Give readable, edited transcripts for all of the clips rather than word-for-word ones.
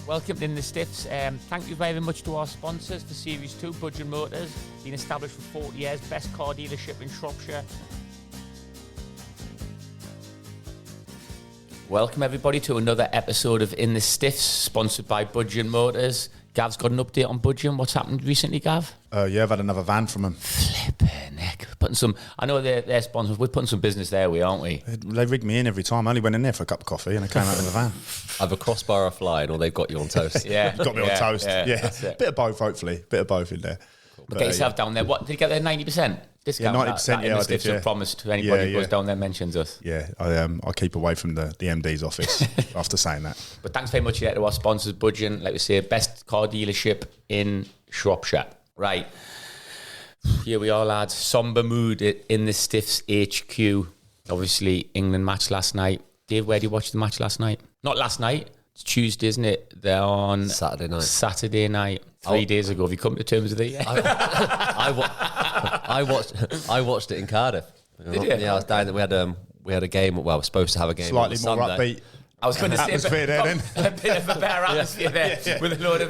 Welcome in the Stiffs. Thank you very much to our sponsors for Series 2, Budgeon Motors. Been established for 40 years, best car dealership in Shropshire. Welcome everybody to another episode of In the Stiffs, sponsored by Budgeon Motors. Gav's got an update on Budgeon. What's happened recently, Gav? Yeah, I've had another van from them. Flippin' heck. I know they're sponsors. We're putting some business their way, aren't we? They rigged me in every time. I only went in there for a cup of coffee and I came out with a van. Either crossbar offline or they've got you on toast. Yeah. Got me on toast. Yeah. That's it. Bit of both, hopefully. Bit of both in there. But get yourself down there. What did you get there? 90% discount. Yeah, 90%. I did. Promised to anybody who goes down there and mentions us. Yeah, I keep away from the MD's office after saying that. But thanks very much to our sponsors, Budgeon. Like we say, best car dealership in Shropshire. Right. Here we are, lads. Somber mood in the Stiffs HQ. Obviously, England match last night. Dave, where did you watch the match last night? Not last night. It's Tuesday, isn't it? They're on Saturday night. 3 days ago. Have you come to terms with it yet? I watched it in Cardiff. Did you? Yeah, I was down there. We had a game. Well, we're supposed to have a game. Slightly more upbeat. I was going to say atmosphere there, then. A bit of a better atmosphere there with a load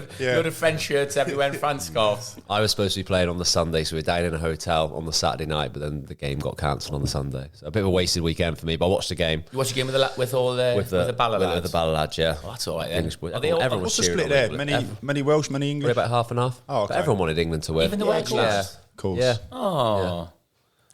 of French shirts everywhere and France scarves. I was supposed to be playing on the Sunday, so we were down in a hotel on the Saturday night, but then the game got cancelled on the Sunday. So a bit of a wasted weekend for me, but I watched the game. You watched the game with the Bala lads? With the Bala lads, yeah. Oh, that's all right then. Everyone was What's the cheering split there? Many Welsh, many English? About half and half. Oh, okay. But everyone wanted England to win. Even the Welsh lads? Yeah. Of course. Yeah. Oh.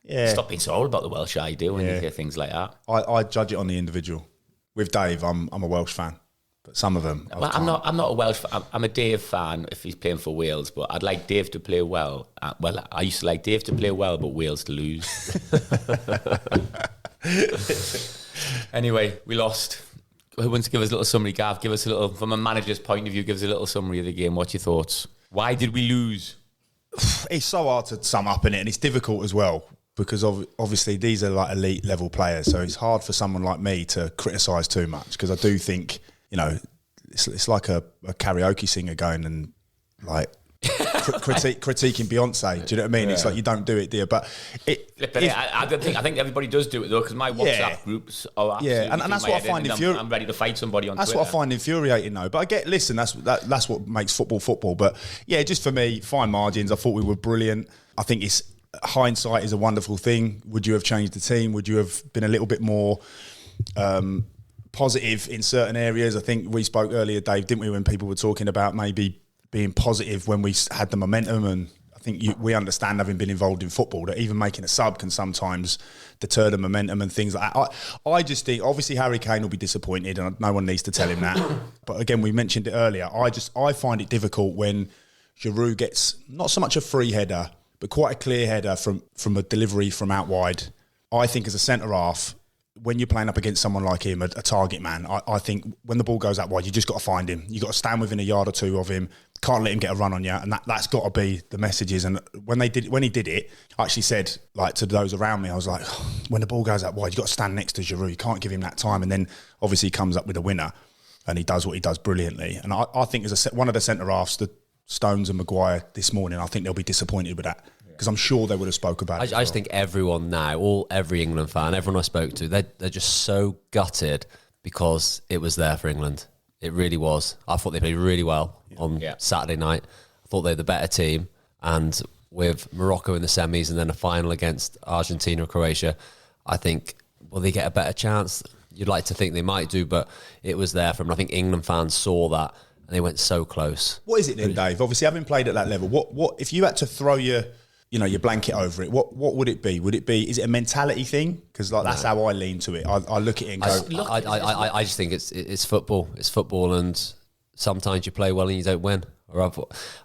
Yeah. Stop being so old about the Welsh, I do, when you hear things like that. I judge it on the individual. With Dave, I'm a Welsh fan, but some of them. Well, I'm not a Welsh fan. I'm a Dave fan if he's playing for Wales, but I'd like Dave to play well. I used to like Dave to play well, but Wales to lose. Anyway, we lost. Who wants to give us a little summary, Gav? Give us a little, from a manager's point of view, give us a little summary of the game. What's your thoughts? Why did we lose? It's so hard to sum up in it, and it's difficult as well. Because obviously these are like elite level players, so it's hard for someone like me to criticise too much. Because I do think, it's like a karaoke singer going and like critiquing Beyonce. Do you know what I mean? Yeah. It's like you don't do it, dear. But I think everybody does do it though. Because my WhatsApp groups are absolutely and that's what I find infuriating. I'm ready to fight somebody on Twitter. That's what I find infuriating though. But I get, listen, that's what makes football. But yeah, just for me, fine margins. I thought we were brilliant. I think hindsight is a wonderful thing. Would you have changed the team? Would you have been a little bit more positive in certain areas? I think we spoke earlier, Dave, didn't we, when people were talking about maybe being positive when we had the momentum. And I think we understand, having been involved in football, that even making a sub can sometimes deter the momentum and things like that. I just think, obviously Harry Kane will be disappointed and no one needs to tell him that. But again, we mentioned it earlier. I find it difficult when Giroud gets not so much a free header, but quite a clear header from a delivery from out wide. I think as a centre-half, when you're playing up against someone like him, a target man, I think when the ball goes out wide, you just got to find him. You've got to stand within a yard or two of him. Can't let him get a run on you. And that's got to be the messages. And when he did it, I actually said, like, to those around me, I was like, when the ball goes out wide, you've got to stand next to Giroud. You can't give him that time. And then obviously he comes up with a winner and he does what he does brilliantly. And I think as one of the centre-halves, the Stones and Maguire this morning, I think they'll be disappointed with that. Because I'm sure they would have spoke about it. I just think everyone now, every England fan, everyone I spoke to, they're just so gutted because it was there for England. It really was. I thought they played really well on Saturday night. I thought they were the better team. And with Morocco in the semis and then a final against Argentina or Croatia, I think, will they get a better chance? You'd like to think they might do, but it was there for them. I think England fans saw that and they went so close. What is it then, Dave? Obviously, having played at that level, what if you had to throw your blanket over it, what would it be? Is it a mentality thing? Because that's how I lean to it. I look at it and go... I just think it's football. It's football, and sometimes you play well and you don't win. Or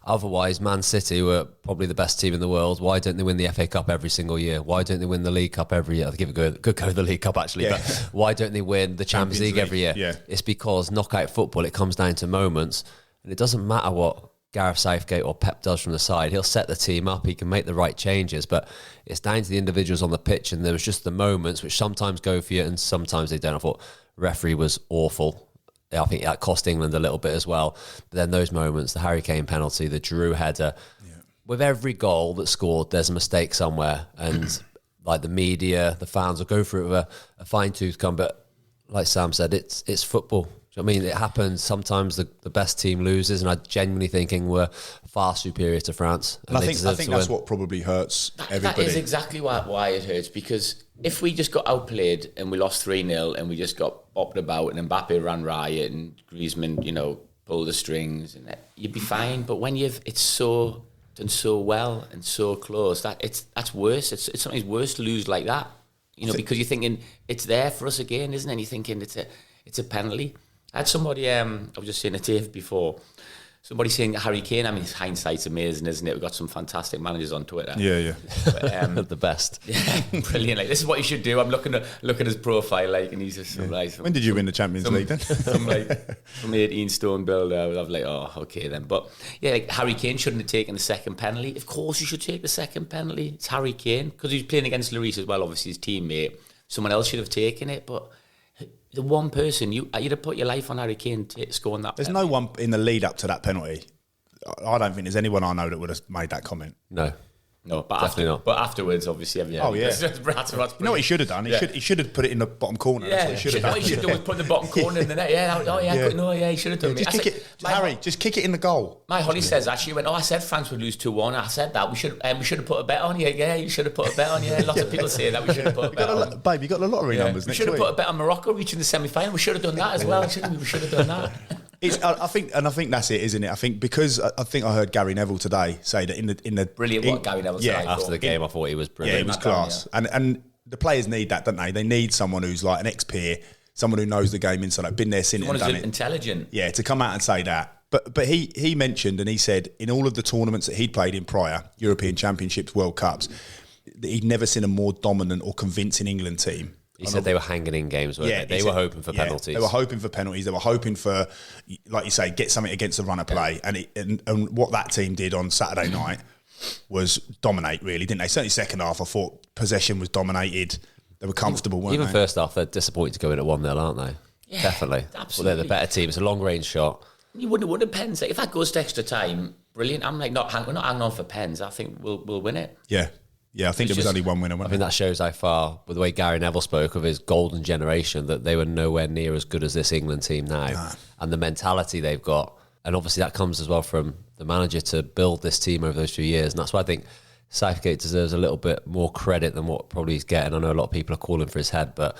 otherwise, Man City were probably the best team in the world. Why don't they win the FA Cup every single year? Why don't they win the League Cup every year? I'll give a good go to the League Cup, actually. But why don't they win the Champions League every year? Yeah. It's because knockout football, it comes down to moments. And it doesn't matter what Gareth Southgate or Pep does from the side. He'll set the team up. He can make the right changes. But it's down to the individuals on the pitch. And there was just the moments which sometimes go for you and sometimes they don't. I thought referee was awful. I think that cost England a little bit as well. But then those moments, the Harry Kane penalty, the Giroud header, with every goal that's scored, there's a mistake somewhere. And like the media, the fans will go through it with a fine-tooth comb. But like Sam said, it's football. Do I mean, it happens. Sometimes the best team loses, and I genuinely thinking we're far superior to France. And I think that's what probably hurts everybody. That is exactly why it hurts, because if we just got outplayed and we lost 3-0 and we just got bopped about and Mbappe ran riot and Griezmann, pulled the strings, and you'd be fine. But when it's so done so well and so close, that's worse. It's sometimes worse to lose like that, because you're thinking it's there for us again, isn't it? And you're thinking it's a penalty. I had somebody, I was just saying it to Dave before, somebody saying Harry Kane. I mean, hindsight's amazing, isn't it? We've got some fantastic managers on Twitter. Yeah. But, the best. Yeah, brilliant. Like, this is what you should do. I'm looking at his profile, and he's just some nice. When did you win the Champions League then? Some 18 stone builder. I was like, oh, okay then. But yeah, Harry Kane shouldn't have taken the second penalty. Of course, you should take the second penalty. It's Harry Kane, because he was playing against Lloris as well, obviously his teammate. Someone else should have taken it, but the one person you'd have put your life on Harry Kane scoring that. There's no one in the lead up to that penalty. I don't think there's anyone I know that would have made that comment. No, but definitely not. But afterwards, obviously, Oh yeah. You know what he should have done? He should have put it in the bottom corner. Yeah, That's what he should have done. What he should do was put the bottom corner in the net. Yeah, he should have done it. Just kick it in the goal. My Holly says actually, I said France would lose 2-1. I said that we should have put a bet on you. Yeah, you should have put a bet on you. Lots of people say that we should have put a bet on. Babe, you got the lottery numbers. We should have put a bet on Morocco reaching the semi-final. We should have done that as well. We should have done that. I think that's it, isn't it? I think because I heard Gary Neville today say that in the brilliant what Gary Neville said after the game. I thought he was brilliant. Yeah, it was class. And the players need that, don't they? They need someone who's like an ex-peer, someone who knows the game inside, been there, seen it, and done it. Intelligent. Yeah, to come out and say that. But he mentioned, and he said in all of the tournaments that he'd played in prior, European Championships, World Cups, he'd never seen a more dominant or convincing England team. He said they were hanging in games, weren't they? They were hoping for penalties. They were hoping for penalties. They were hoping for, like you say, get something against the run of play. And what that team did on Saturday night was dominate, really, didn't they? Certainly second half, I thought possession was dominated. They were comfortable, weren't they? Even first half, they're disappointed to go in at 1-0, aren't they? Yeah, definitely. Absolutely. Well, they're the better team. It's a long-range shot. You wouldn't have won pens. If that goes to extra time, brilliant. I'm like, we're not hanging on for pens. I think we'll win it. Yeah, I think there was only one winner. I think that shows how far, with the way Gary Neville spoke of his golden generation, that they were nowhere near as good as this England team now. And the mentality they've got. And obviously that comes as well from the manager to build this team over those few years. And that's why I think Southgate deserves a little bit more credit than what probably he's getting. I know a lot of people are calling for his head, but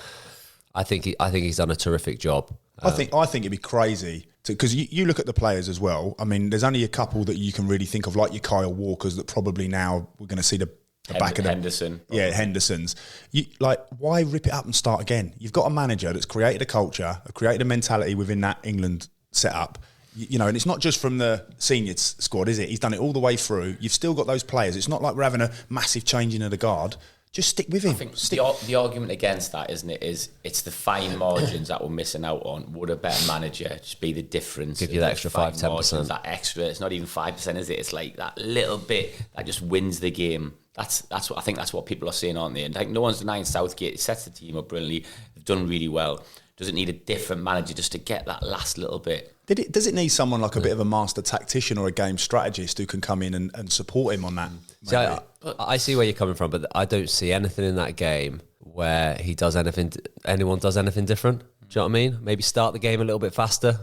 I think he's done a terrific job. I think it'd be crazy because you look at the players as well. I mean, there's only a couple that you can really think of, like your Kyle Walkers, that probably now we're going to see the back of them. Henderson. Yeah, Henderson's. Why rip it up and start again? You've got a manager that's created a culture, created a mentality within that England setup. And it's not just from the senior squad, is it? He's done it all the way through. You've still got those players. It's not like we're having a massive changing of the guard. Just stick with him. I think the argument against that, isn't it, is it's the fine margins that we're missing out on. Would a better manager just be the difference? Give you that extra 5-10%. That extra, it's not even 5%, is it? It's like that little bit that just wins the game. That's what I think. That's what people are saying, aren't they? And like, no one's denying Southgate. He sets the team up brilliantly. They've done really well. Doesn't need a different manager just to get that last little bit. Does it need someone like a bit of a master tactician or a game strategist who can come in and support him on that? See, I see where you're coming from, but I don't see anything in that game where anyone does anything different. Do you know what I mean? Maybe start the game a little bit faster,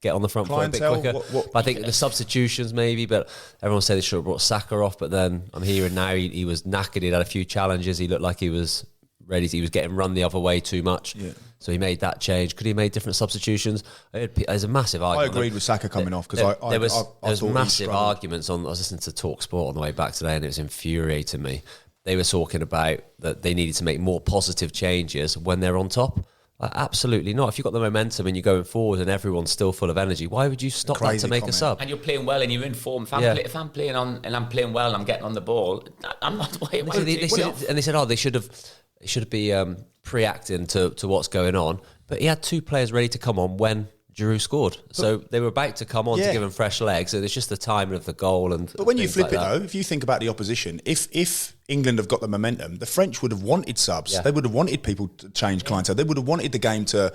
get on the front foot a bit quicker. But I think the substitutions maybe, but everyone said they should have brought Saka off, but then I'm hearing now he was knackered, he'd had a few challenges, he looked like he was ready, he was getting run the other way too much. Yeah. So he made that change. Could he have made different substitutions? There's a massive argument. I agreed with Saka coming off because there was massive arguments on. I was listening to Talk Sport on the way back today, and it was infuriating me. They were talking about that they needed to make more positive changes when they're on top. Absolutely not. If you've got the momentum and you're going forward and everyone's still full of energy, why would you stop that to make a sub? And you're playing well and you're in form. If I'm playing on and I'm playing well and I'm getting on the ball, I'm not. And they said, they should be pre-acting to what's going on. But he had two players ready to come on when Giroud scored. So they were about to come on to give him fresh legs. So it's just the timing of the goal. But when you flip it, though, if you think about the opposition, if England have got the momentum, the French would have wanted subs. Yeah. They would have wanted people to change clientele. They would have wanted the game to,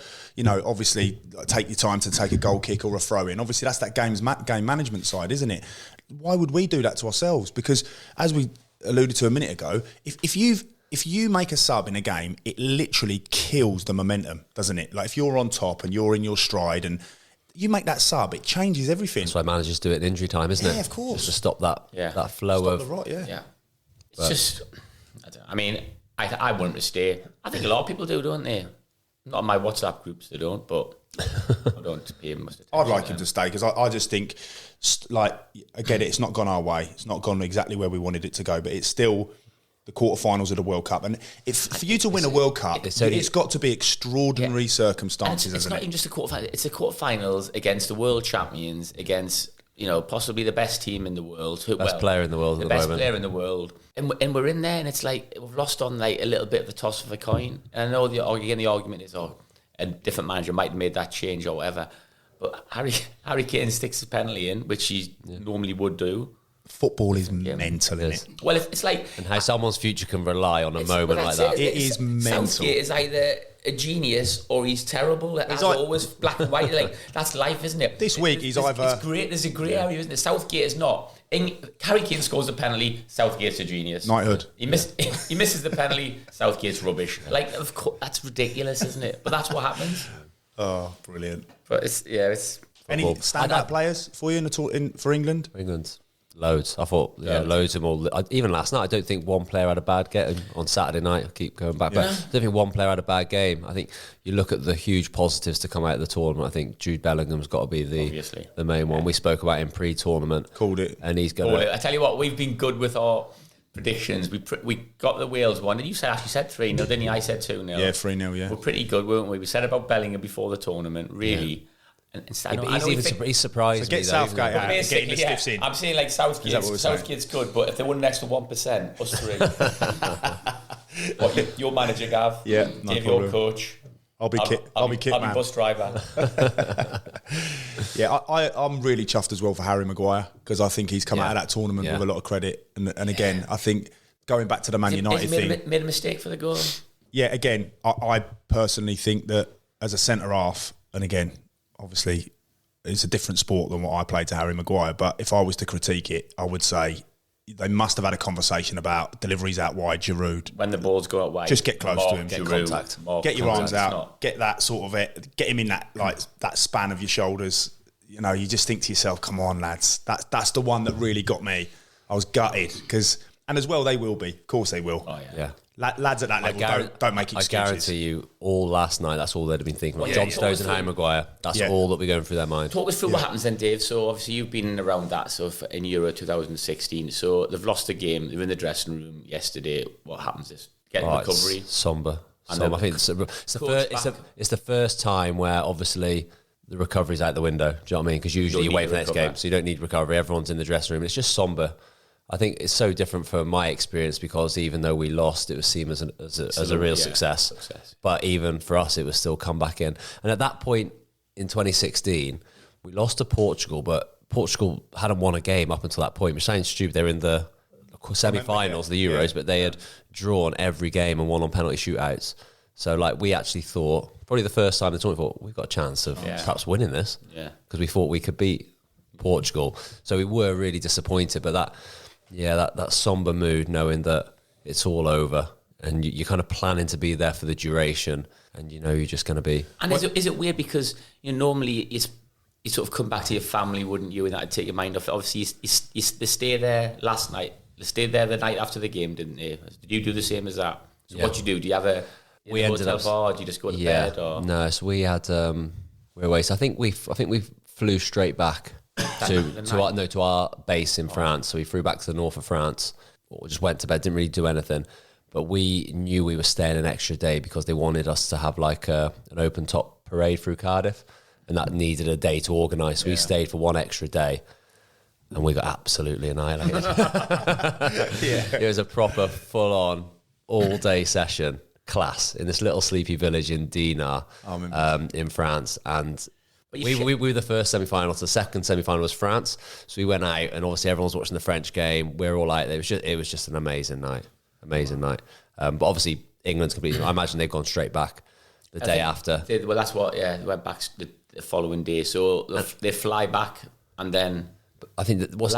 obviously take your time to take a goal kick or a throw in. Obviously, that's that game management side, isn't it? Why would we do that to ourselves? Because as we alluded to a minute ago, if you've if you make a sub in a game, it literally kills the momentum, doesn't it? Like if you're on top and you're in your stride and you make that sub, it changes everything. That's why managers do it in injury time, isn't it? Yeah, of course. Just to stop that flow Stop of... the rot, Yeah. It's just, I mean, I want him to stay. I think a lot of people do, don't they? Not in my WhatsApp groups, they don't, but I don't pay much attention. I'd like him to stay because I just think, like, I get it, it's not gone our way. It's not gone exactly where we wanted it to go, but it's still the quarterfinals of the World Cup. And for you to win a World Cup, it's got to be extraordinary circumstances, it's isn't not it? even just a quarterfinal. It's the quarterfinals against the world champions, against, you know, possibly the best team in the world. Best player in the world at the moment. Best player in the world. And we're in there, and it's like we've lost on like a little bit of a toss of a coin. And I know the argument is, a different manager might have made that change or whatever. But Harry Kane sticks a penalty in, which he normally would do. Football is mental, isn't it? Well, it's like... And how someone's future can rely on a moment like that. It is mental. Southgate is either a genius or he's terrible. He's always black and white. Like, that's life, isn't it? This week he's either... It's great. There's a grey area, isn't it? Southgate is not. Harry Kane scores a penalty, Southgate's a genius. Knighthood. He misses the penalty, Southgate's rubbish. Like, of course, that's ridiculous, isn't it? But that's what happens. Oh, brilliant. But it's... Any standout players for you for England? England. Loads. I thought, loads of them all. Even last night, I don't think one player had a bad game. On Saturday night, I keep going back. But I don't think one player had a bad game. I think you look at the huge positives to come out of the tournament. I think Jude Bellingham's got to be the main one. We spoke about him pre-tournament. Called it. And he's going to... I tell you what, we've been good with our predictions. We got the Wales one. Did you actually said 3-0, didn't you? I said 2-0. Yeah, 3-0, yeah. We're pretty good, weren't we? We said about Bellingham before the tournament, really. Yeah. He's surprised so get me. Southgate out, getting the stiffs in. I'm saying like Southgate's good, but if they won next to 1%, us 3. Your manager, Gav. Yeah, no Dave, problem. your coach. I'll be kit man. I'll be bus driver. Yeah, I'm really chuffed as well for Harry Maguire because I think he's come out of that tournament with a lot of credit. And again, I think going back to the Man United thing, made a mistake for the goal. Yeah, again, I personally think that as a centre half, and again, obviously, it's a different sport than what I played to Harry Maguire. But if I was to critique it, I would say they must have had a conversation about deliveries out wide, Giroud. When the balls go out wide, just get close to him, get contact, get your arms out, get that sort of get him in that that span of your shoulders. You know, you just think to yourself, "Come on, lads." That's the one that really got me. I was gutted and as well they will be. Of course they will. Oh yeah. Lads at that level don't make excuses. I guarantee you, all last night, that's all they'd have been thinking about. John Stones and Harry Maguire, that's all that we're going through their mind. Talk us through what happens then, Dave. So obviously you've been around that in Euro 2016. So they've lost the game. They're in the dressing room yesterday. What happens is getting recovery. It's somber. I think it's the first time where obviously the recovery's out the window. Do you know what I mean? Because usually you wait for the next game, so you don't need recovery. Everyone's in the dressing room. It's just somber. I think it's so different from my experience because even though we lost, it was seen as a real success. But even for us, it was still come back in. And at that point in 2016, we lost to Portugal, but Portugal hadn't won a game up until that point. Which sounds stupid. They're in the semi-finals of the Euros, but they had drawn every game and won on penalty shootouts. So like we actually thought, probably the first time in the tournament, we've got a chance of perhaps winning this because we thought we could beat Portugal. So we were really disappointed, but that somber mood, knowing that it's all over and you're kind of planning to be there for the duration and you know you're just going to be... And is it weird because normally you sort of come back to your family, wouldn't you, and that'd take your mind off. Obviously, they stayed there last night. They stayed there the night after the game, didn't they? Did you do the same as that? So what do you do? Do you have a hotel bar? Or do you just go to bed? Or? No, so we had... we were away. So I think we flew straight back to our base in France. So we flew back to the north of France, or just went to bed, didn't really do anything. But we knew we were staying an extra day because they wanted us to have like an open top parade through Cardiff, and that needed a day to organise. So we stayed for one extra day, and we got absolutely annihilated. It was a proper full-on all-day session class in this little sleepy village in Dinard in France, and we were the first semi-final. So the second semi-final was France. So we went out, and obviously everyone's watching the French game. We're all out there. It was just an amazing night. But obviously England's completely... I imagine they've gone straight back the day after. That's what, they went back the following day. So they fly back, and then I think that what's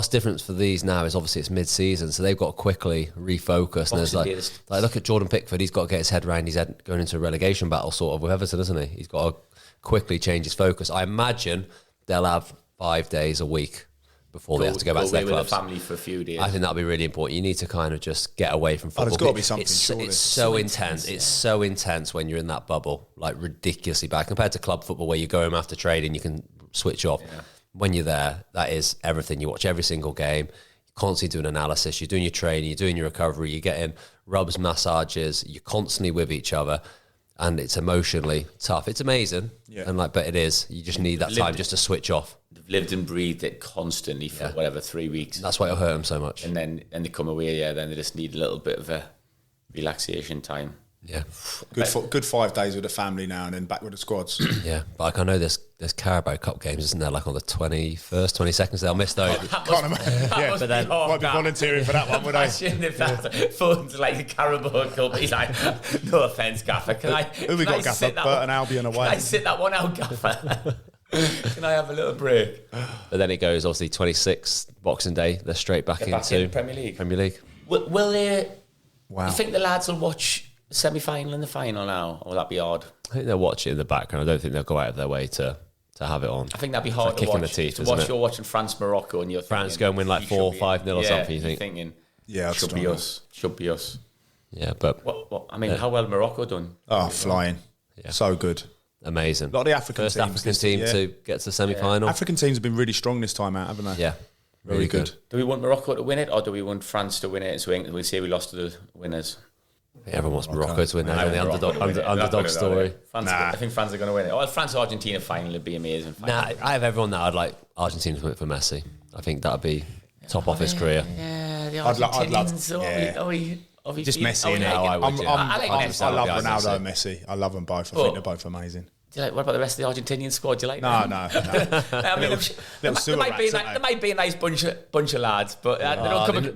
different for these now is obviously it's mid-season, so they've got to quickly refocus. And there's like look at Jordan Pickford, he's got to get his head around. He's going into a relegation battle sort of with Everton, isn't he? He's got to quickly change his focus. I imagine they'll have 5 days a week before they have to go back to their clubs. With the family for a few days. I think that'll be really important. You need to kind of just get away from football. There's got to be something. It's so intense. It's so intense when you're in that bubble, like ridiculously bad compared to club football where you go home after training, you can switch off. Yeah. When you're there, that is everything. You watch every single game. You're constantly doing analysis. You're doing your training. You're doing your recovery. You're getting rubs, massages. You're constantly with each other, and it's emotionally tough. It's amazing, but it is. You just need that time just to switch off. They've lived and breathed it constantly for 3 weeks. That's why it'll hurt them so much. And then they come away, then they just need a little bit of a relaxation time. Yeah, good 5 days with the family now, and then back with the squads. Yeah, but like I know there's Carabao Cup games, isn't there? Like on the 21st, 22nd, so they'll miss those. Can't imagine. Yeah, but then might be volunteering for that one, would I? Imagine if that phone's like the Carabao Cup. He's like, no offence, Gaffer. Who we got, Gaffer? Burton Albion away. Can I sit that one out, Gaffer? Can I have a little break? But then it goes obviously 26th Boxing Day. They're straight back into Premier League. Premier League. Will they? Wow. You think the lads will watch the semi-final and the final now, or will that be odd? I think they'll watch it in the background. I don't think they'll go out of their way to have it on. I think that'd be hard to watch. The teeth, you're watching France Morocco and you're France go and win like 4 or 5-0 or something. You think? Thinking, should be us. Yeah, but I mean, how well Morocco done? Oh, flying! Yeah. So good. Amazing. A lot of the African team to get to the semi-final. African teams have been really strong this time out, haven't they? Yeah, really good. Do we want Morocco to win it, or do we want France to win it? So we say we lost to the winners. Everyone wants Morocco to win now. The underdog story. I think France are going to win it. Oh, France Argentina final would be amazing. I have everyone now. I'd like Argentina to win it for Messi. I think that'd be top off his career. Yeah, the Argentinians. Just Messi now. I like Messi. I love Ronaldo and Messi. I love them both. I think they're both amazing. What about the rest of the Argentinian squad? Do you like No. I mean, there might be a nice bunch of lads, but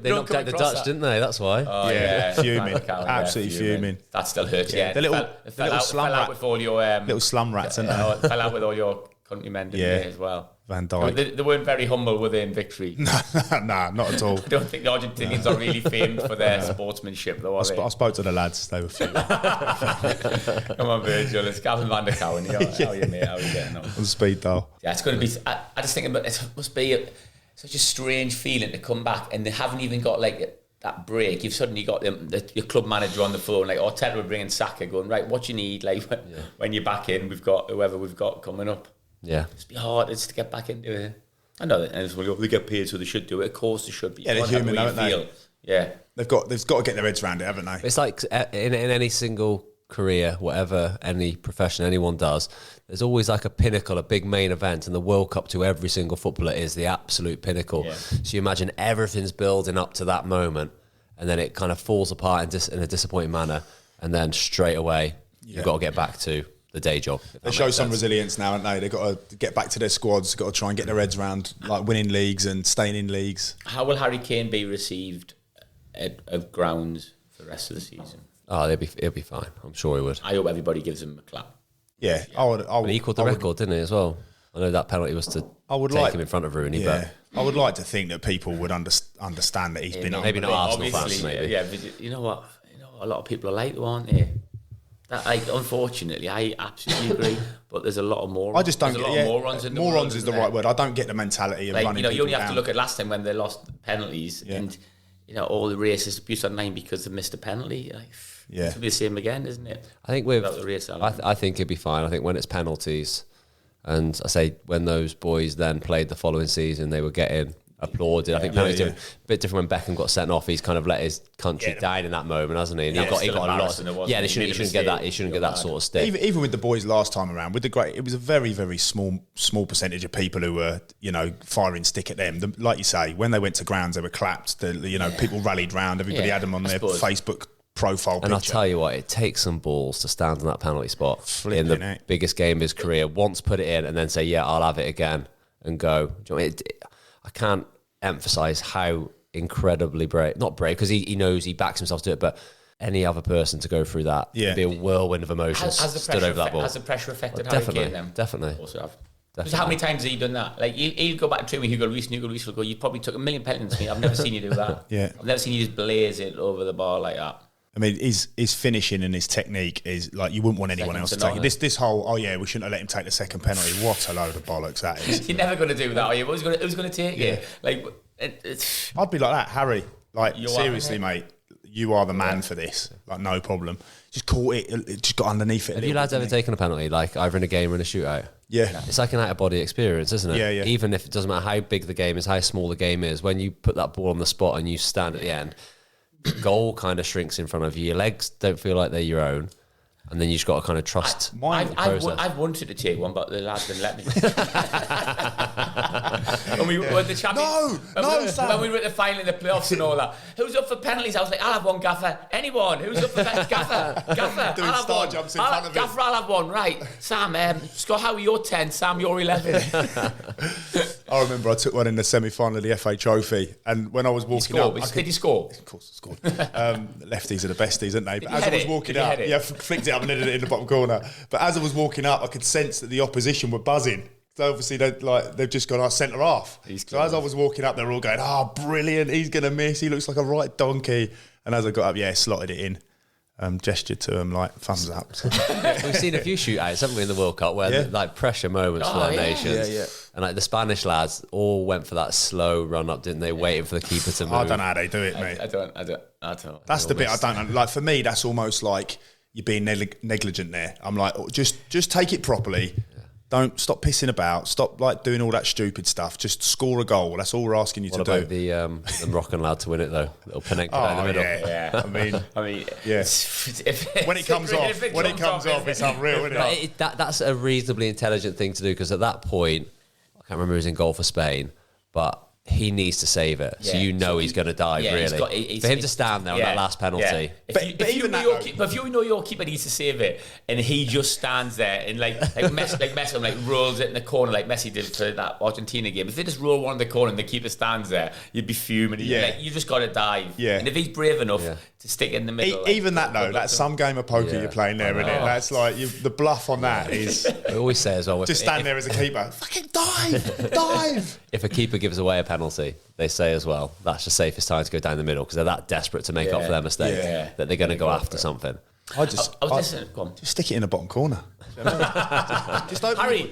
they knocked out the Dutch, didn't they? That's why. Oh, yeah, fuming, absolutely fuming. That still hurts. Yeah, the little slum rat with all your little slum rats, aren't they? Fell out with all your countrymen as well. Van Dijk. They weren't very humble with in victory. No, not at all. I don't think the Argentinians are really famed for their sportsmanship, though, are they? I spoke to the lads. They were fuming. Come on, Virgil. It's Gavin van der Cowan. How are you, mate? How are you getting on? On speed dial. Yeah, it's going to be... I just think it must be such a strange feeling to come back and they haven't even got like that break. You've suddenly got your club manager on the phone, like Arteta will bring in Saka going, right, what you need, like when you're back in, we've got whoever we've got coming up. Yeah. It's be hard to get back into it. I know that, and they get paid, so they should do it. Of course, they should be. Yeah, they're human, don't they? Yeah, they've got to get their heads around it, haven't they? It's like in any single career, whatever any profession anyone does, there's always like a pinnacle, a big main event, and the World Cup to every single footballer is the absolute pinnacle. Yeah. So you imagine everything's building up to that moment, and then it kind of falls apart in a disappointing manner, and then straight away you've got to get back to the day job. They show some resilience now, haven't they? They've got to get back to their squads, got to try and get their heads around like winning leagues and staying in leagues. How will Harry Kane be received at grounds for the rest of the season? Oh, he'll be fine. I'm sure he would. I hope everybody gives him a clap. Yeah, I would. He equalled the record, didn't he, as well? I know that penalty was to take him in front of Rooney, but I would like to think that people would understand that he's been maybe not Arsenal fans, maybe. Yeah, but you know what? A lot of people are like that, aren't they? Unfortunately, I absolutely agree. But there's a lot of morons. I just don't get morons in the morons world, is the right word. I don't get the mentality of running people you only have down. to look at last time when they lost penalties and all the racist abuse online because they missed a penalty. It's to be the same again, isn't it? I think I think it'd be fine. I think when it's penalties, and I say when those boys then played the following season, they were getting applauded. I think penalties a bit different when Beckham got sent off. He's kind of let his country down in that moment, hasn't he? And he got a lot. Yeah, he shouldn't get that. He shouldn't get that sort of stick. Even with the boys last time around, it was a very, very small percentage of people who were firing stick at them. Like you say, when they went to grounds, they were clapped. People rallied round. Everybody had them on their Facebook profile picture. And I'll tell you what, it takes some balls to stand in that penalty spot in the biggest game of his career. Once put it in, and then say, "Yeah, I'll have it again," and go. Do you know what I mean? I can't emphasize how incredibly brave, not brave because he knows he backs himself to it, but any other person to go through that would be a whirlwind of emotions. Has the pressure affected Harry Kane then? Definitely. Also have. Because how many times have you done that? Like, he'll go back to training with Hugo Reece will go, you probably took 1 million penalties. I've never seen you do that. Yeah. I've never seen you just blaze it over the bar like that. I mean, his finishing and his technique is like you wouldn't want anyone else to take it. This whole we shouldn't have let him take the second penalty. What a load of bollocks that is. You're never going to do that, are you? Who's going to take it? Like, I'd be like that, Harry. Like, seriously, mate, you are the man for this. Like, no problem. Just caught it, just got underneath it. Have you lads ever taken a penalty, like either in a game or in a shootout? Yeah. It's like an out-of-body experience, isn't it? Yeah. Even if it doesn't matter how big the game is, how small the game is, when you put that ball on the spot and you stand at the end, goal kind of shrinks in front of you. Your legs don't feel like they're your own. And then you just got to kind of trust the process. I've wanted to take one, but the lads didn't let me. When we were the champions, Sam. When we were at the final in the playoffs and all that, who's up for penalties? I was like, I'll have one, Gaffer. Anyone? Who's up for Gaffer? Doing I'll have star one. jumps in front of him. Gaffer, I'll have one. Right, Sam. Scott, how are you're 10? Sam, you're 11. I remember I took one in the semi-final of the FA Trophy, and when I was walking up, did you score? Of course, I scored. Lefties are the besties, aren't they? But as I was walking up, flicked it up and headed it in the bottom corner. But as I was walking up, I could sense that the opposition were buzzing. So obviously they've just gone centre half. So as I was walking up, they're all going, "Oh, brilliant! He's going to miss. He looks like a right donkey." And as I got up, slotted it in. Gestured to him like thumbs up. We've seen a few shootouts, haven't we, in the World Cup where like pressure moments for their nations. Yeah. And like the Spanish lads all went for that slow run up, didn't they? Waiting for the keeper to move. I don't know how they do it, mate. I don't. That's the bit I don't know. Like for me, that's almost like you're being negligent there. I'm like, just take it properly. Don't stop pissing about. Stop like doing all that stupid stuff. Just score a goal. That's all we're asking you to do. What about the Moroccan lad to win it though? Little Panenka down the middle. Yeah. I mean, yeah. When it comes off, it's unreal, isn't it? That's a reasonably intelligent thing to do because at that point, I can't remember who's in goal for Spain, but he needs to save it. So he's going to dive, really. For him to stand there on that last penalty. Yeah. If you know your keeper needs to save it and he just stands there and like Messi rolls it in the corner like Messi did for that Argentina game. If they just roll one in the corner and the keeper stands there, you'd be fuming. You just got to dive. Yeah. And if he's brave enough to stick in the middle. Even that though, that's some game of poker you're playing there, isn't it? That's like the bluff on that is. I always say as well. Just stand there as a keeper. Fucking dive. If a keeper gives away a penalty, they say as well, that's the safest time to go down the middle because they're that desperate to make up for their mistake that they're going to go after something. I was listening. Go on. Just stick it in the bottom corner. Just open Harry,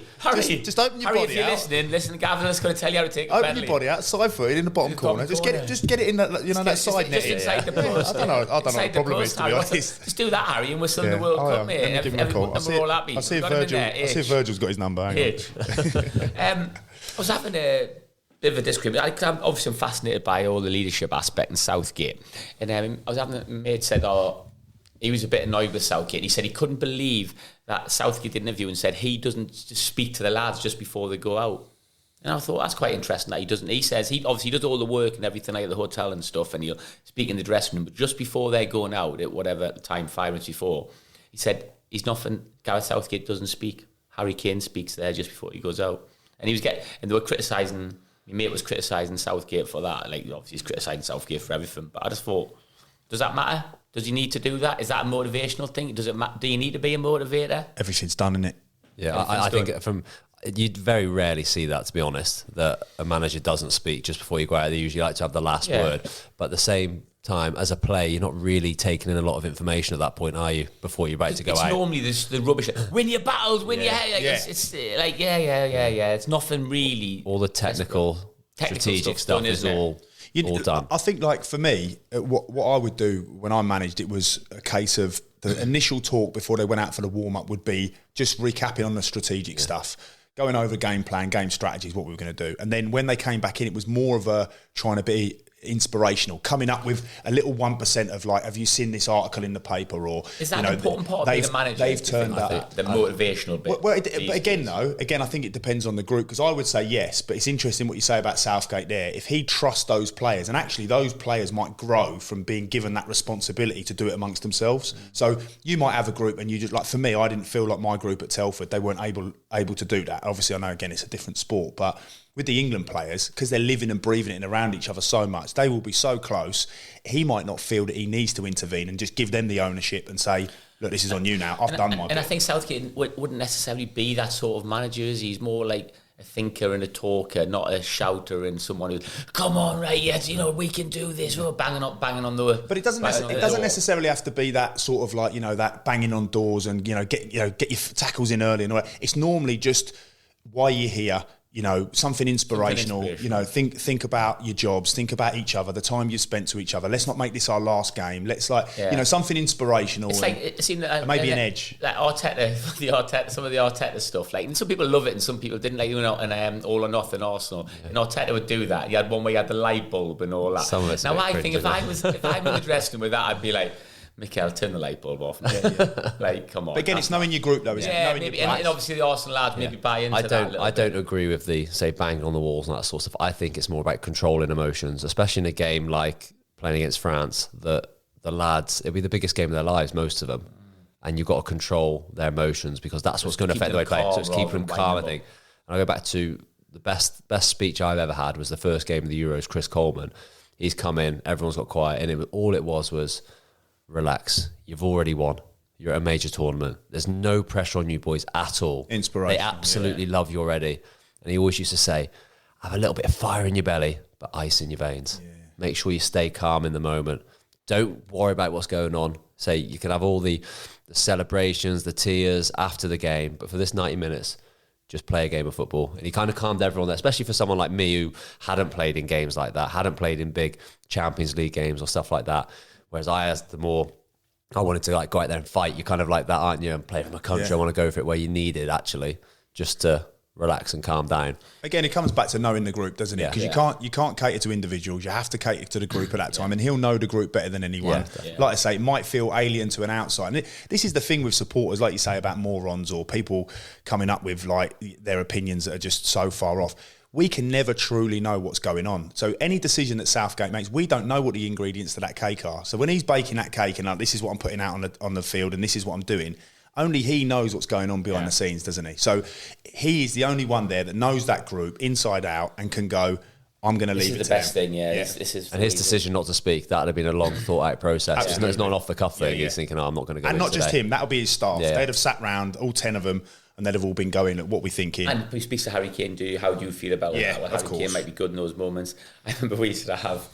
just open your body out. If you're listening, listen, Gavin's going to tell you how to take a penalty. Open your body out, side footed in the bottom corner. Just get it in that, that side net. Just inside the post. I don't know what the problem is, to be honest. Just do that, Harry, and we're still in the World Cup, mate. Give him a call. I'll see if Virgil's got his number. Hang on. I was having a bit of a disagreement. I'm obviously fascinated by all the leadership aspect in Southgate. And I was having a mate said, he was a bit annoyed with Southgate. He said he couldn't believe that Southgate did an interview and said he doesn't just speak to the lads just before they go out. And I thought, that's quite interesting that he doesn't. He says he obviously does all the work and everything like at the hotel and stuff, and he'll speak in the dressing room, but just before they're going out at whatever time, 5 minutes before, he said he's nothing. Gareth Southgate doesn't speak. Harry Kane speaks there just before he goes out. And they were criticising, my mate was criticising Southgate for that. Like, obviously he's criticising Southgate for everything, but I just thought, does that matter? Does he need to do that? Is that a motivational thing? Does it matter? Do you need to be a motivator? Everything's done, isn't it? Yeah, I think you'd very rarely see that, to be honest, that a manager doesn't speak just before you go out. They usually like to have the last word. But at the same time, as a player, you're not really taking in a lot of information at that point, are you, before you're about to go out? It's normally the rubbish. Win your battles, win your head. It's like, It's nothing really. All the technical strategic stuff is all done. I think, like, for me, what I would do when I managed, it was a case of the initial talk before they went out for the warm-up would be just recapping on the strategic stuff, going over game plan, game strategies, what we were going to do. And then when they came back in, it was more of a trying to be inspirational, coming up with a little 1% of like, have you seen this article in the paper? Or is that an important part of being a manager? They've turned up the motivational bit. But again, I think it depends on the group, because I would say yes, but it's interesting what you say about Southgate there. If he trusts those players, and actually those players might grow from being given that responsibility to do it amongst themselves. So you might have a group and you just, like, for me, I didn't feel like my group at Telford, they weren't able to do that. Obviously I know, again, it's a different sport, but with the England players, because they're living and breathing it and around each other so much, they will be so close. He might not feel that he needs to intervene and just give them the ownership and say, look, this is on you now. I've done my bit. And I think Southgate wouldn't necessarily be that sort of manager. He's more like a thinker and a talker, not a shouter and someone who's, come on, right, yes, we can do this. We're banging on the. But it doesn't necessarily have to be that sort of like, that banging on doors and, get your tackles in early and all that. It's normally just why you're here. Something inspirational. Think about your jobs. Think about each other. The time you spent to each other. Let's not make this our last game. Let's something inspirational. It's like it seemed maybe an edge. Like Arteta, some of the Arteta stuff. Like, and some people love it, and some people didn't. Like and All or Nothing Arsenal. Yeah. And Arteta would do that. He had one where he had the light bulb and all that. Some of it's now I think if I'm in the dressing room with that, I'd be like, Mikel, turn the light bulb off. Like, come on. But again, it's knowing your group, though, isn't it? Knowing maybe, and obviously the Arsenal lads maybe buy into that. I don't agree with the, say, banging on the walls and that sort of stuff. I think it's more about controlling emotions, especially in a game like playing against France, that the lads, it'll be the biggest game of their lives, most of them. And you've got to control their emotions because that's what's going to affect the way they play. So it's keeping them calm, I think. And I go back to the best speech I've ever had was the first game of the Euros, Chris Coleman. He's come in, everyone's got quiet, and all it was relax. You've already won. You're at a major tournament. There's no pressure on you boys at all. Inspiration. They absolutely love you already. And he always used to say, have a little bit of fire in your belly, but ice in your veins. Yeah. Make sure you stay calm in the moment. Don't worry about what's going on. Say you can have all the celebrations, the tears after the game, but for this 90 minutes, just play a game of football. And he kind of calmed everyone there, especially for someone like me who hadn't played in games like that, hadn't played in big Champions League games or stuff like that. Whereas I wanted to like go out there and fight. You're kind of like that, aren't you? And play for my country. I want to go for it where you need it, actually, just to relax and calm down. Again, it comes back to knowing the group, doesn't it? Because you can't cater to individuals. You have to cater to the group at that time, and he'll know the group better than anyone. Like I say, it might feel alien to an outsider. And this is the thing with supporters, like you say, about morons or people coming up with like their opinions that are just so far off. We can never truly know what's going on. So any decision that Southgate makes, we don't know what the ingredients to that cake are. So when he's baking that cake and like, this is what I'm putting out on the field and this is what I'm doing, only he knows what's going on behind the scenes, doesn't he? So he is the only one there that knows that group inside out and can go, I'm going to leave it to them. This is the best thing, This is and his decision not to speak, that would have been a long thought out process. It's not an off the cuff thing. He's thinking, I'm not going to go. And not just him, that'll be his staff. Yeah. They'd have sat round, all 10 of them, and they'd have all been going at what we're thinking. And he speaks to Harry Kane, how do you feel about that? Well, Harry Kane might be good in those moments. I remember we used to have,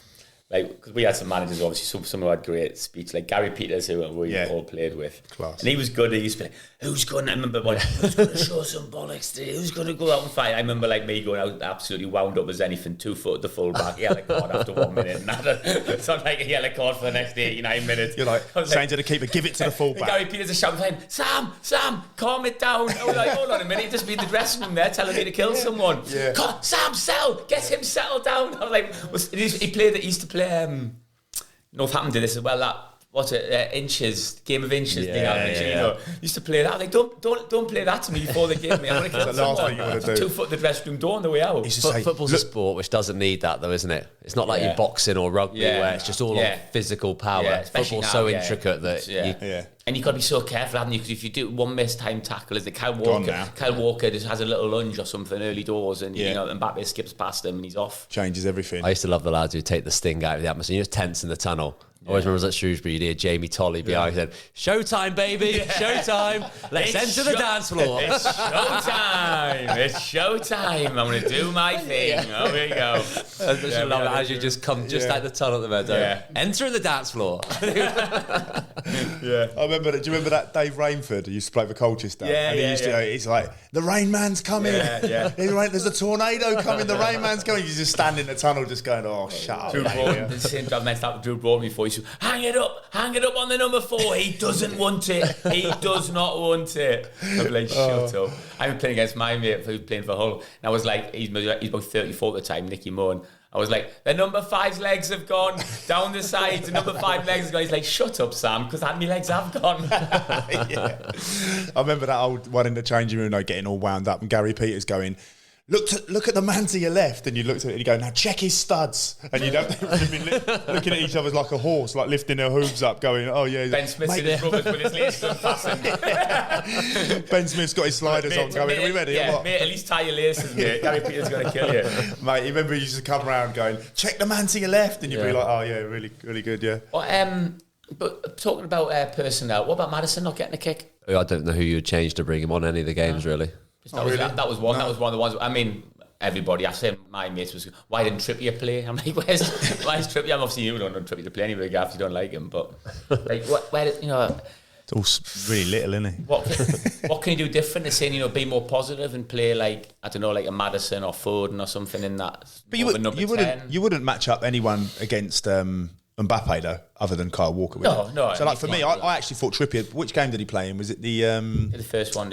because we had some managers, obviously, some who had great speech, like Gary Peters, who we all played with. Class. And he was good. He used to be like, who's going to, I remember, who's going to show some bollocks today? Who's going to go out and fight? I remember like me going out absolutely wound up as anything, 2 foot the full back. He had a card after 1 minute. And so I'm like, he had a card for the next 89 minutes. You're like, saying to the keeper, give it to the full back. Gary Peters is shouting for him, Sam, calm it down. I was like, hold on a minute, he just be in the dressing room there telling me to kill someone. Yeah. Sam, get him settled down. I was like, he used to play... Northampton did this as well. Game of Inches thing. Used to play that. Like, don't play that to me before the game. I'm going to kill someone. Last thing you want to do. 2 foot the dressing room door on the way out. Football's a sport which doesn't need that, though, isn't it? It's not like in boxing or rugby where it's just all on physical power. Yeah, football's so intricate that and you've got to be so careful, haven't you? Because if you do one missed time tackle, is the Kyle Walker just has a little lunge or something early doors, and Mbappe skips past him and he's off. Changes everything. I used to love the lads who take the sting out of the atmosphere. You're just tense in the tunnel. I always remember I was at Shrewsbury, you'd hear Jamie Tolley behind said, "Showtime, baby, showtime. Let's enter the dance floor." It's showtime. I'm going to do my thing. Oh, here you go. I just love it as you just come out the tunnel at the meadow. Enter the dance floor. I remember. Do you remember that Dave Rainford who used to play for Colchester? And he used to go, he's like, the Rain Man's coming. There's a tornado coming. The Rain Man's coming. He's just standing in the tunnel, just going, "Oh, shut up." The same job messed up with Drew Broadme before. Hang it up on the number 4. He doesn't want it. He does not want it. I'm like, shut up. I was playing against my mate who was playing for Hull, and I was like, he's about 34 at the time, Nicky Moore. I was like, the number 5's legs have gone down the side. The number 5 legs have gone. He's like, shut up, Sam, because my legs have gone. I remember that old one in the changing room, getting all wound up, and Gary Peters going, Look at the man to your left, and you looked at it and you go, now check his studs, and you'd have looking at each other like a horse, like lifting their hooves up, going, "Oh yeah." Ben Smith's in his rubbers with his laces unfastened. Ben Smith's got his sliders on, going, "Are we ready?" Yeah, mate, at least tie your laces, mate. Gary Peters going to kill you, mate. You remember he used to come around going, "Check the man to your left," and you'd be like, "Oh yeah, really, really good, yeah." Well, But talking about personnel, what about Maddison not getting a kick? I don't know who you would change to bring him on any of the games, really. That was one of the ones. I mean, everybody, I said my mates was, why didn't Trippier play? I'm like, why is Trippier? I'm obviously you don't want Trippier to play anyway, Gaff, you don't like him, but like, it's all really little, isn't it? What can you do different to saying, be more positive and play like, I don't know, like a Maddison or Foden or something in that? But you wouldn't match up anyone against Mbappe though, other than Kyle Walker. No. So like for me, I actually thought Trippier. Which game did he play in? Was it the first one?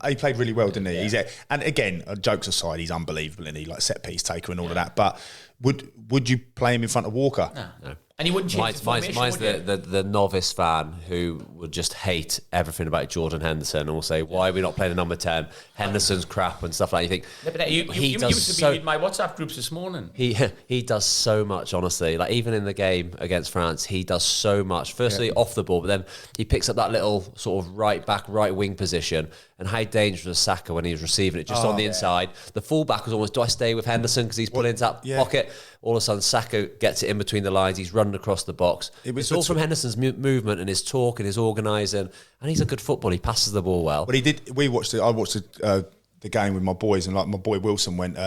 He played really well, didn't he? Yeah. And again, jokes aside, he's unbelievable, and he like set piece taker and all of that. But would you play him in front of Walker? No. And he wouldn't change his formation, mine's the novice fan who would just hate everything about Jordan Henderson and will say, why are we not playing the number 10? Henderson's crap and stuff like that. You think you used to be in my WhatsApp groups this morning. He does so much, honestly. Like even in the game against France, he does so much. Firstly, off the ball, but then he picks up that little sort of right back, right wing position. And how dangerous was Saka when he was receiving it just on the inside. The fullback was almost, do I stay with Henderson because he's put into that pocket? All of a sudden, Saka gets it in between the lines. He's running across the box. It's all from Henderson's movement and his talk and his organising. And he's a good footballer. He passes the ball well. But he did. I watched the game with my boys, and like my boy Wilson went.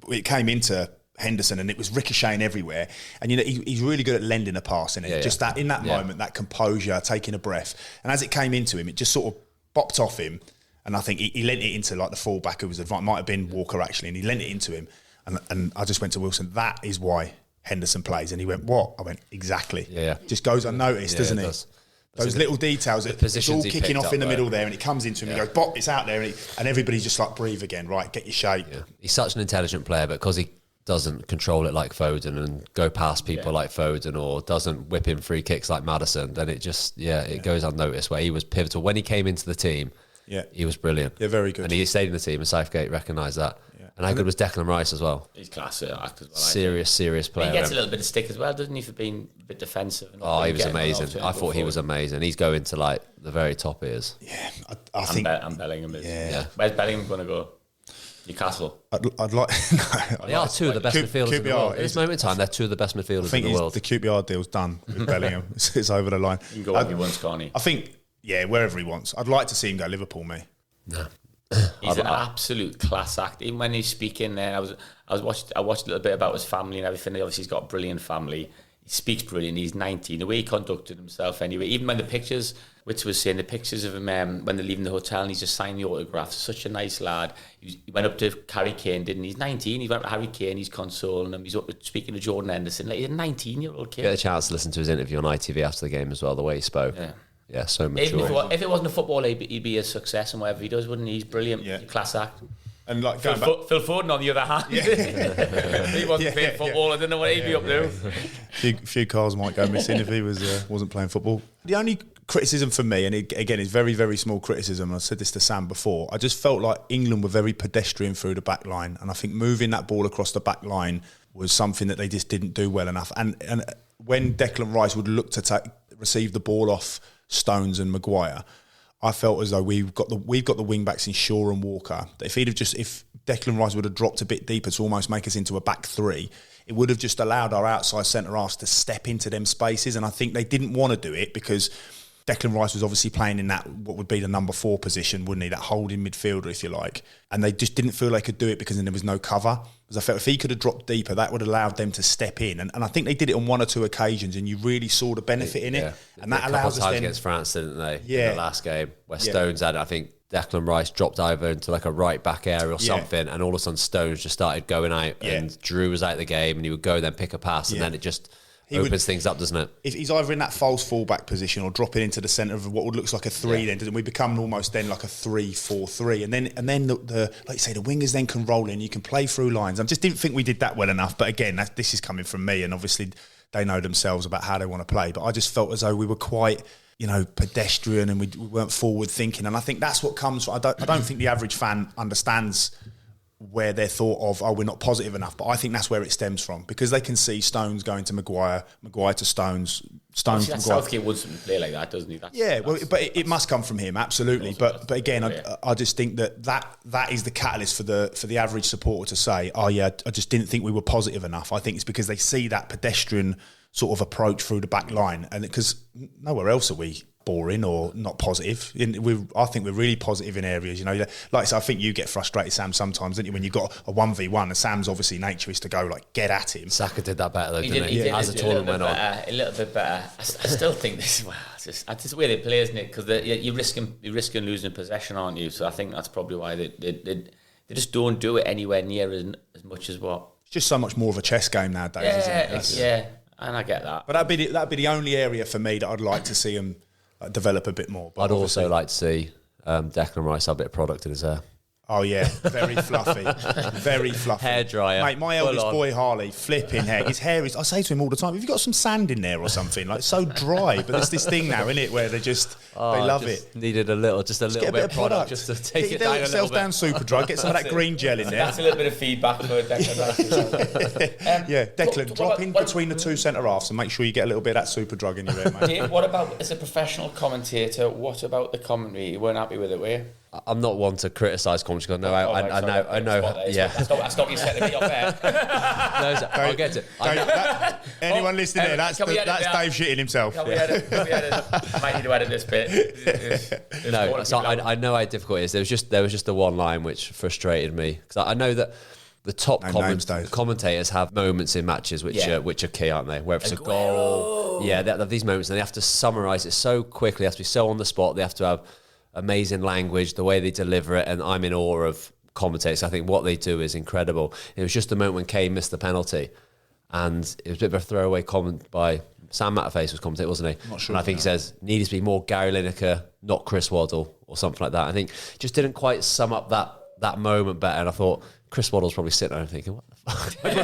It came into Henderson and it was ricocheting everywhere. And he's really good at lending a pass, isn't it? Just that in that moment, that composure, taking a breath. And as it came into him, it just sort of bopped off him. And I think he lent it into like the fullback who was might have been Walker actually, and he lent it into him. And I just went to Wilson, that is why Henderson plays. And he went, what? I went, exactly. Yeah. Just goes unnoticed, doesn't it? Those little details, it's all kicking off in the middle there, and it comes into him, he goes, bop, it's out there, and everybody's just like, breathe again, right, get your shape. Yeah. He's such an intelligent player, but because he doesn't control it like Foden and go past people like Foden, or doesn't whip in free kicks like Maddison, then it just, it goes unnoticed, where he was pivotal. When he came into the team, he was brilliant. Yeah, very good. And he stayed in the team, and Southgate recognised that. And how good was Declan Rice as well? He's class act as Serious well. player. He gets a little bit of stick as well, doesn't he, for being a bit defensive? And he was amazing. I thought he was amazing. He's going to like the very top ears. Yeah, I think. And Bellingham is. Yeah. Where's Bellingham going to go? Newcastle. I'd like. They are two of the best midfielders in the world. At this moment in time, they're two of the best midfielders in the world. The QPR deal's done with Bellingham. It's over the line. He can go wherever he wants, can't he? I think, wherever he wants. I'd like to see him go Liverpool, mate. No. He's an absolute class act. Even when he's speaking there, I watched a little bit about his family and everything. Obviously, he's got a brilliant family. He speaks brilliant. He's 19. The way he conducted himself, anyway. Even when the pictures, which was saying the pictures of him when they're leaving the hotel, and he's just signing the autographs. Such a nice lad. He went up to Harry Kane, didn't he? He's 19. He went up to Harry Kane. He's consoling him. He's up speaking to Jordan Henderson. Like, he's a 19-year-old kid. Get a chance to listen to his interview on ITV after the game as well. The way he spoke. Yeah, so mature. If it wasn't a footballer, he'd be a success in whatever he does, wouldn't he? He's brilliant. He's a class act. And like Phil Foden, on the other hand, he wasn't playing football. I don't know what he'd be up to. Few cars might go missing if he wasn't playing football. The only criticism for me, and again, it's very, very small criticism, and I said this to Sam before, I just felt like England were very pedestrian through the back line, and I think moving that ball across the back line was something that they just didn't do well enough. And when Declan Rice would look to receive the ball off Stones and Maguire, I felt as though we've got the wing backs in Shaw and Walker. If Declan Rice would have dropped a bit deeper to almost make us into a back three, it would have just allowed our outside centre halves to step into them spaces. And I think they didn't want to do it because Declan Rice was obviously playing in that, what would be the number 4 position, wouldn't he? That holding midfielder, if you like. And they just didn't feel they could do it because then there was no cover. Because I felt if he could have dropped deeper, that would have allowed them to step in. And I think they did it on 1 or 2 occasions, and you really saw the benefit in it. And that allows us then... against France, didn't they? In the last game, where Stones had, I think, Declan Rice dropped over into like a right back area or something, and all of a sudden Stones just started going out, and Drew was out of the game, and he would go then pick a pass, and then it just... opens things up, doesn't it? If he's either in that false fullback position or dropping into the centre of what would look like a 3, then doesn't we become almost then like a 3-4-3, and then the like you say, the wingers then can roll in. You can play through lines. I just didn't think we did that well enough. But again, this is coming from me, and obviously they know themselves about how they want to play. But I just felt as though we were quite, pedestrian, and we weren't forward thinking. And I think that's what comes from. I don't think the average fan understands where they're thought of, we're not positive enough. But I think that's where it stems from, because they can see Stones going to Maguire to Stones to Maguire. Southgate wouldn't play like that, doesn't he? But it must come from him, absolutely. But again, I just think that is the catalyst for the average supporter to say, I just didn't think we were positive enough. I think it's because they see that pedestrian sort of approach through the back line, and because nowhere else are we boring or not positive. I think we're really positive in areas, you know. Like I said, I think you get frustrated, Sam, sometimes, don't you, when you've got a 1v1 and Sam's obviously nature is to go like get at him. Saka did that better though, didn't he? As the tournament went on. A little bit better. I still think this. Well, it's just the way they play, isn't it? Because you're risking losing possession, aren't you? So I think that's probably why they just don't do it anywhere near as much as what. It's just so much more of a chess game nowadays, isn't it? Yeah, and I get that. But that'd be the only area for me that I'd like to see him develop a bit more. But I'd also like to see Declan Rice have a bit of product in his hair. Oh yeah, very fluffy, very fluffy. Hairdryer. Mate, my eldest boy Harley, flipping hair. His hair is. I say to him all the time, "Have you got some sand in there or something?" Like, it's so dry. But there's this thing now, isn't it, where they love it. Needed a little bit of product just to take it down a little bit. Get yourself down Superdrug. Get some of that green gel in there. That's a little bit of feedback for Declan. Yeah, Declan, drop in between the two centre halves and make sure you get a little bit of that Superdrug in your hair, mate. Dave, what about as a professional commentator? What about the commentary? You weren't happy with it, were you? I'm not one to criticise commentary. I know. Yeah. I stopped you setting me off there. I'll get it. Anyone listening there, that's Dave shitting himself. Can we edit? Might need to edit this bit. No, so I know how difficult it is. There was just the one line which frustrated me, because I know that the top commentators have moments in matches which are key, aren't they? Whether it's a goal, they have these moments and they have to summarise it so quickly. They have to be so on the spot. They have to have amazing language, the way they deliver it, and I'm in awe of commentators. I think what they do is incredible. It was just the moment when Kane missed the penalty, and it was a bit of a throwaway comment by Sam Matterface was commentating, wasn't he? Not sure. And I think he says, needed to be more Gary Lineker, not Chris Waddle, or something like that. I think just didn't quite sum up that moment better, and I thought Chris Waddle's probably sitting there and thinking, what the fuck? I'm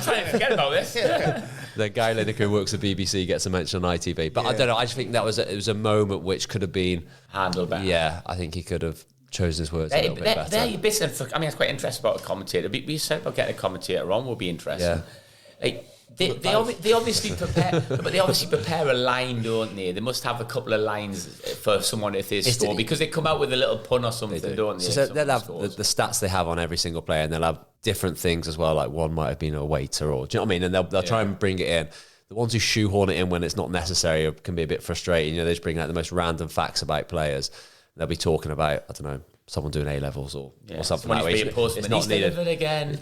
trying to forget about this. Then Guy Lineker, who works at BBC, gets a mention on ITV. But I don't know, I just think it was a moment which could have been handled better. Yeah, I think he could have chosen his words a little bit better. That's quite interesting about a commentator. We said about getting a commentator on will be interesting. Yeah. They obviously prepare, but they obviously prepare a line, don't they? They must have a couple of lines for someone if they score, because they come out with a little pun or something, don't they? So they'll have the stats they have on every single player, and they'll have different things as well. Like one might have been a waiter, or do you know what I mean? And they'll try and bring it in. The ones who shoehorn it in when it's not necessary can be a bit frustrating. You know, they just bring out the most random facts about players. They'll be talking about, I don't know, someone doing A-levels or something like that. It's not needed again.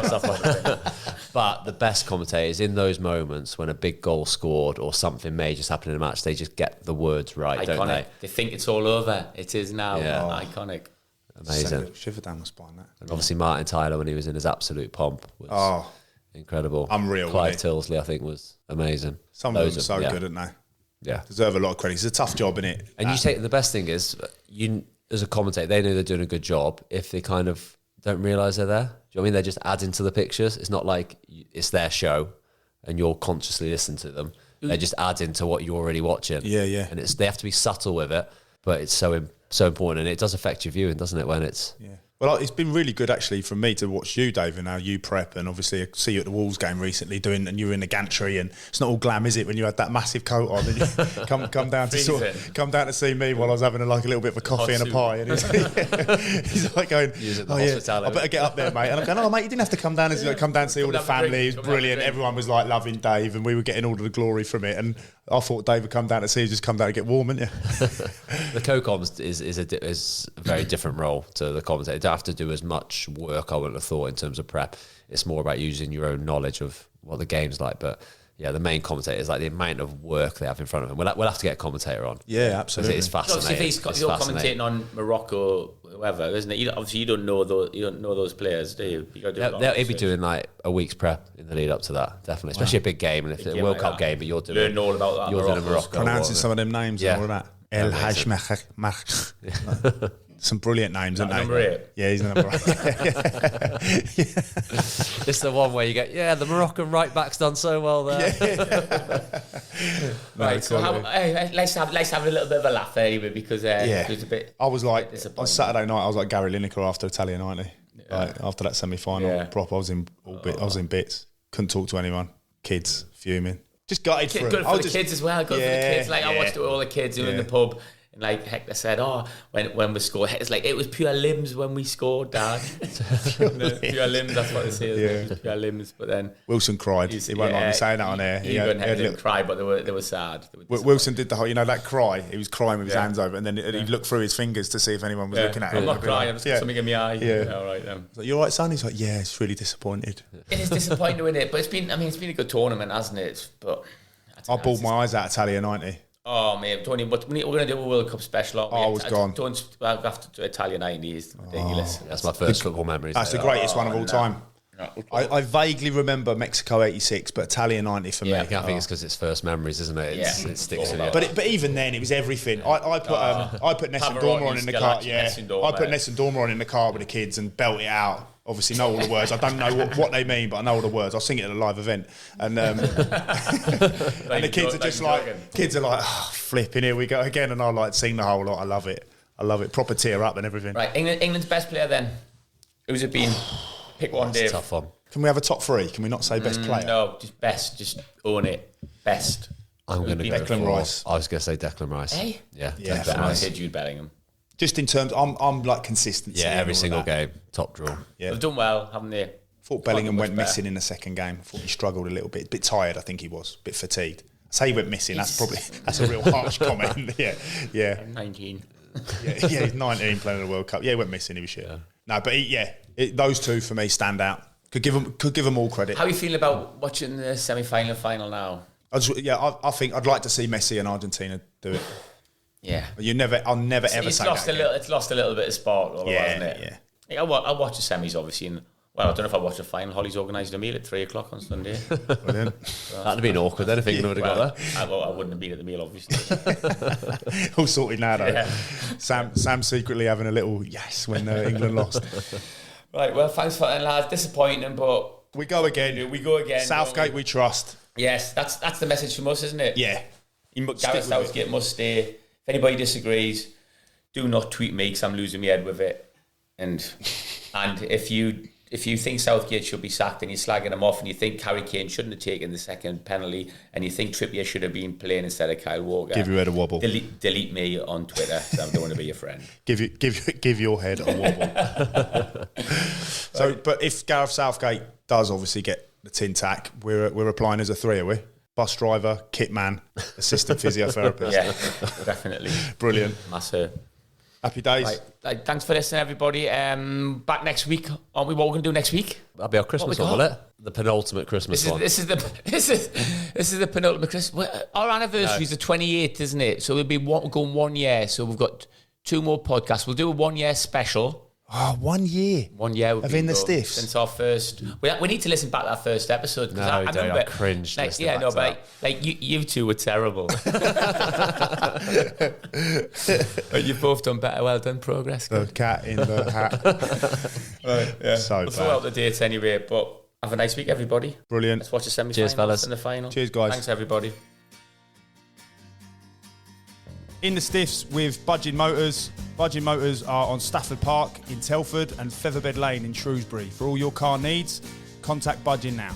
Stuff like that. But the best commentators in those moments when a big goal scored or something major just happened in a match, they just get the words right, iconic. Don't they? They think it's all over. It is now. Iconic. Amazing. Shiver down my spine, that. And obviously Martin Tyler, when he was in his absolute pomp, was incredible. Unreal. Clive Tilsley, I think, was amazing. Some of them are so good, aren't they? Yeah. Deserve a lot of credit. It's a tough job, innit? And you say the best thing is, you as a commentator, they know they're doing a good job if they kind of don't realise they're there. Do you know what I mean? They're just adding to the pictures. It's not like it's their show and you're consciously listening to them. They're just adding to what you're already watching. Yeah. And they have to be subtle with it, but it's so important, and it does affect your viewing, doesn't it, when it's... Yeah. Well, it's been really good actually for me to watch you, Dave, and how you prep, and obviously I see you at the Wolves game recently and you were in the gantry, and it's not all glam, is it, when you had that massive coat on and you come down to see me while I was having a little bit of a coffee and a pie, and he's like going, I better get up there, mate. And I'm going, mate, you didn't have to come down and see all the family. It was brilliant. Everyone was like loving Dave, and we were getting all of the glory from it. And I thought Dave would come down to see you, just come down to get warm, wouldn't you? The co-coms is a very different role to the commentator. You don't have to do as much work, I wouldn't have thought, in terms of prep. It's more about using your own knowledge of what the game's like. But yeah, the main commentator is like the amount of work they have in front of them. We'll have to get a commentator on. Yeah, absolutely. It's fascinating. If you're commentating on Morocco, whoever, isn't it? Obviously, you don't know those players, do you? They'll be doing like a week's prep in the lead up to that, definitely. Especially a big game, and if it's a World Cup game, but you're doing learn all about that. You're doing Morocco, pronouncing some of them names and all of that. El Haj Mach. Some brilliant names, aren't they? Number 8. Yeah, he's the number 8. It's the one where you get, the Moroccan right back's done so well there. Right, so let's have a little bit of a laugh anyway, because it was a bit. I was like, on Saturday night, I was like Gary Lineker after Italian 90. Like, after that semi-final prop, I was in bits. Couldn't talk to anyone. Kids fuming. Just gutted for Good for the kids as well. Good for the kids. Like I watched it with all the kids who were in the pub. And like Hector said, when we scored, Hector's like, it was pure limbs when we scored, Dad. Pure limbs, that's what they say. It was pure limbs. But then Wilson cried. He won't mind me saying that on air. He didn't cry, but they were sad. Wilson did the whole, that cry. He was crying with his hands over, and then he'd look through his fingers to see if anyone was looking at him. I'm not crying. I've just got something in my eye. Yeah. All right then. Like, you all right, son? He's like, yeah, it's really disappointed. It is disappointing, isn't it? But it's been a good tournament, hasn't it? But I bawled my eyes out Italia 90. Oh, mate, Tony, but we're going to do a World Cup special. I was gone. I'll have to do Italian 90s. Ridiculous. That's my first football memory. That's the greatest one of all time. No. I vaguely remember Mexico 86, but Italian 90 for me. I think it's because it's first memories, isn't it? It sticks in you. But even then, it was everything. I put Ness and Dormer on in the car. Yeah, I put Ness and Dormer on in the car with the kids and belt it out. Obviously, know all the words. I don't know what they mean, but I know all the words. I'll sing it at a live event, and and the kids are just like, flipping, here we go again, and I like sing the whole lot. I love it. Proper tear up and everything. Right, England's best player then. Who's it been? Pick one, Dave. Tough one. Can we have a top three? Can we not say best player? No, just best. Just own it. Best. I'm going to go Declan Rice. I was going to say Declan Rice. Hey? Yeah. I said Jude Bellingham. Just in terms, I'm like consistency. Yeah, every single game, top draw. Yeah. They've done well, haven't they? Thought Bellingham went missing in the second game. Thought he struggled a little bit. A bit tired, I think he was. A bit fatigued. I say he went missing. That's a real harsh comment. Yeah. I'm 19. He's 19 playing in the World Cup. Yeah, he went missing. He was shit. Yeah. No, but those two for me stand out. Could give them all credit. How are you feeling about watching the semi-final and final now? I think I'd like to see Messi and Argentina do it. Yeah. I'll never ever say that. It's lost a little bit of spark, hasn't it? Yeah. I'll watch the semis, obviously. And, I don't know if I'll watch the final. Holly's organised a meal at 3:00 on Sunday. Brilliant. That'd have been awkward then if England would have got there. I wouldn't have been at the meal, obviously. All sorted now, though. Yeah. Sam secretly having a little yes when England lost. Right, well, thanks for that, lads. Disappointing, but... We go again. Southgate, we trust. Yes, that's the message from us, isn't it? Yeah. Gareth Southgate must stay. If anybody disagrees, do not tweet me because I'm losing my head with it. And if you think Southgate should be sacked and you're slagging him off and you think Harry Kane shouldn't have taken the second penalty and you think Trippier should have been playing instead of Kyle Walker, give your head a wobble. Delete me on Twitter because I don't want to be your friend. Give your head a wobble. So, but if Gareth Southgate does obviously get the tin tack, we're applying as a three, are we? Bus driver, kit man, assistant physiotherapist. Yeah, definitely. Brilliant. Massive. Happy days. Right, thanks for listening, everybody. Back next week, aren't we? What we're going to do next week? That'll be our Christmas one, will it? The penultimate Christmas one. This is the penultimate Christmas. Our anniversary is the 28th, isn't it? So we'll be going 1 year. So we've got 2 more podcasts. We'll do a 1 year special. Oh, 1 year. 1 year of In the Stiffs. Since our first. We need to listen back to that first episode. No, I remember, I cringed. You two were terrible. But you've both done better. Well done, progress. The cat in the hat. Right, yeah. So we'll throw out the dates anyway, but have a nice week, everybody. Brilliant. Let's watch the semi-finals. Cheers, fellas. And the final. Cheers, guys. Thanks, everybody. In the Stiffs with Budging Motors. Budging Motors are on Stafford Park in Telford and Featherbed Lane in Shrewsbury. For all your car needs, contact Budging now.